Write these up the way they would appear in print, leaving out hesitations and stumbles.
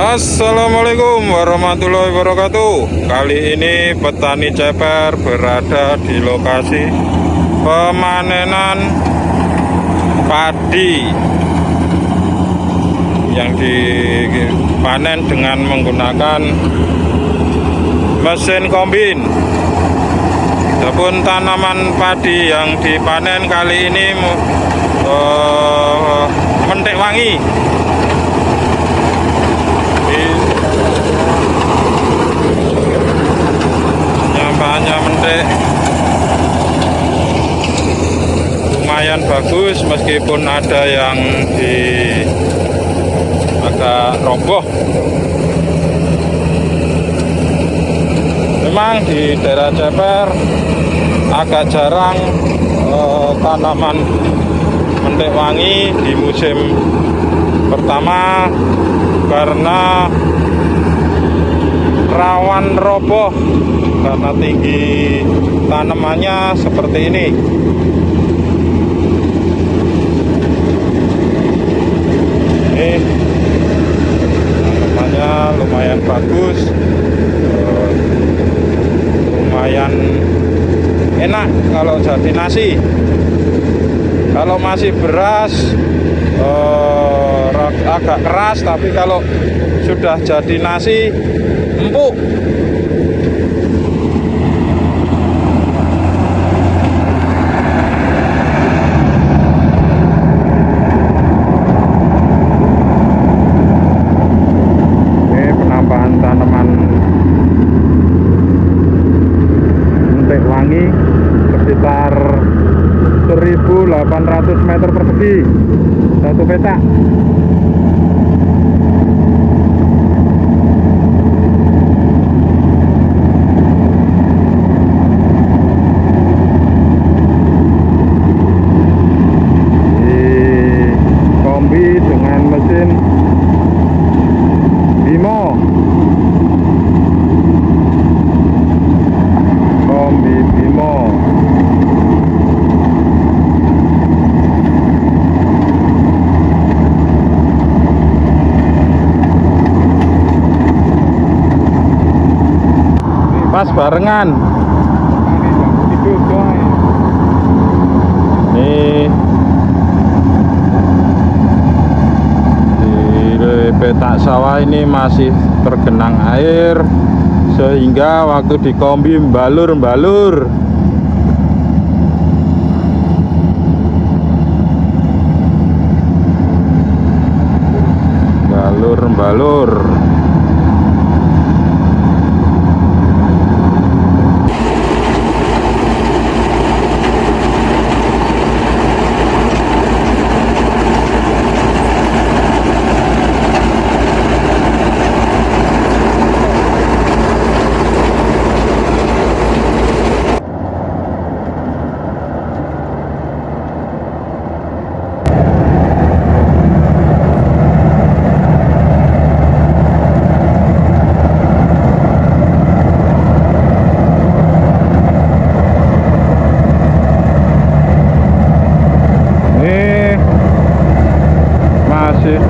Assalamualaikum warahmatullahi wabarakatuh. Kali ini petani ceper berada di lokasi pemanenan padi yang dipanen dengan menggunakan mesin kombin. Adapun tanaman padi yang dipanen kali ini mentek wangi. Nyampahnya mentek lumayan bagus, meskipun ada yang agak roboh. Memang di daerah Ceper agak jarang tanaman mentek wangi di musim pertama karena rawan roboh karena tinggi tanamannya seperti ini. Ini tanamannya lumayan bagus, lumayan enak kalau jadi nasi. Kalau masih beras agak keras, tapi kalau sudah jadi nasi empuk. Ini penambahan tanaman mentek wangi sekitar 1.800 meter persegi satu petak. Dengan mesin Bimo, kombi Bimo. Pas barengan nih petak sawah ini masih tergenang air, sehingga waktu dikombi balur-balur. Balur-balur.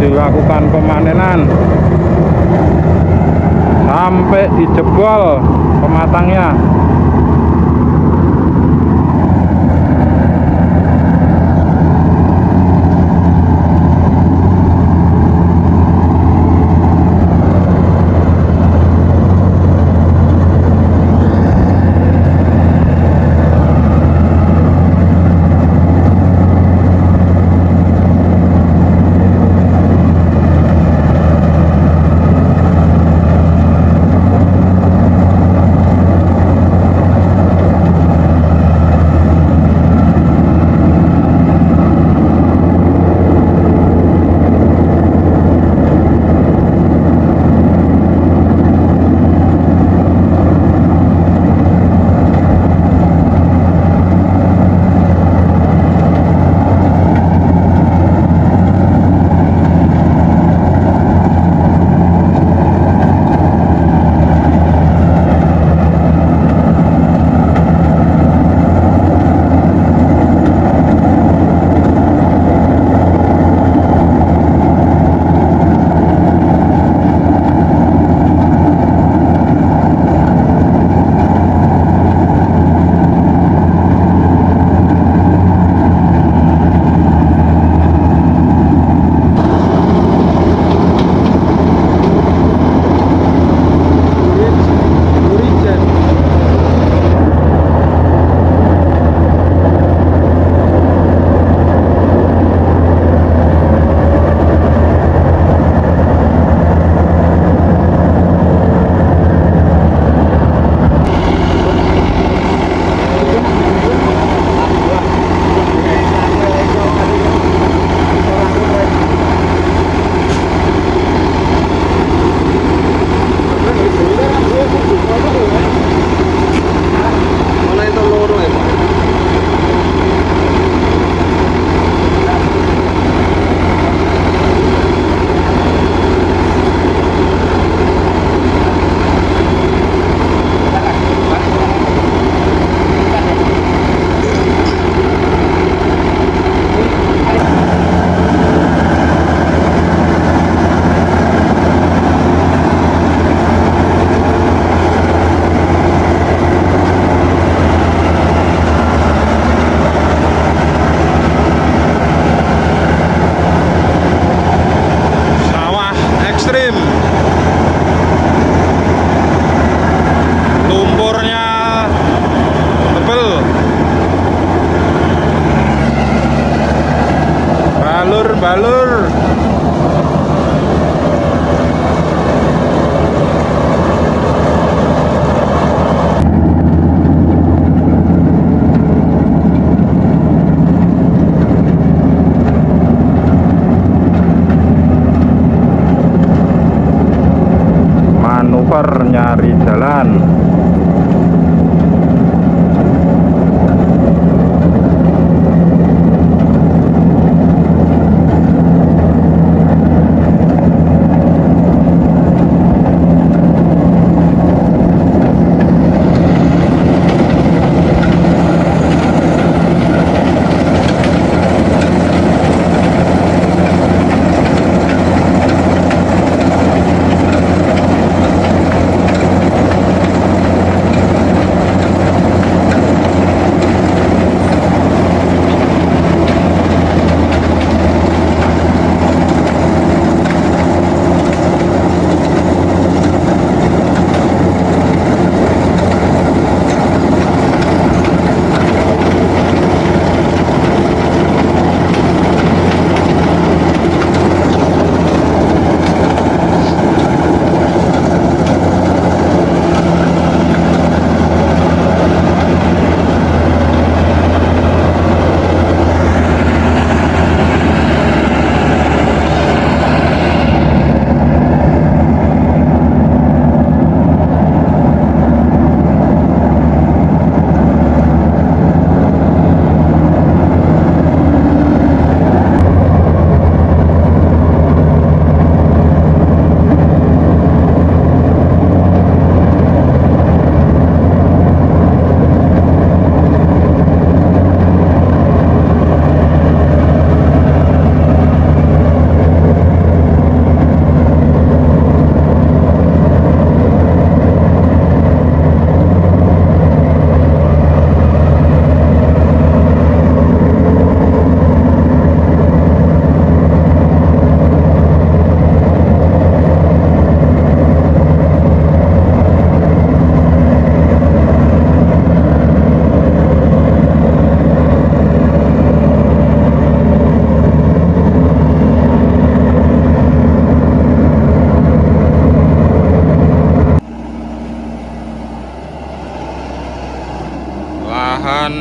Dilakukan pemanenan sampai dijebol pematangnya. ekstrim. Lumpurnya tebel. Balur. Manuver nyari jalan.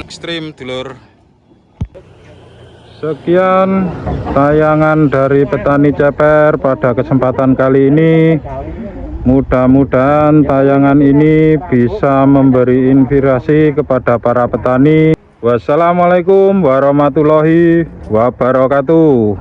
Ekstrim dulur. Sekian tayangan dari petani ceper pada kesempatan kali ini. Mudah-mudahan tayangan ini bisa memberi inspirasi kepada para petani. Wassalamualaikum warahmatullahi wabarakatuh.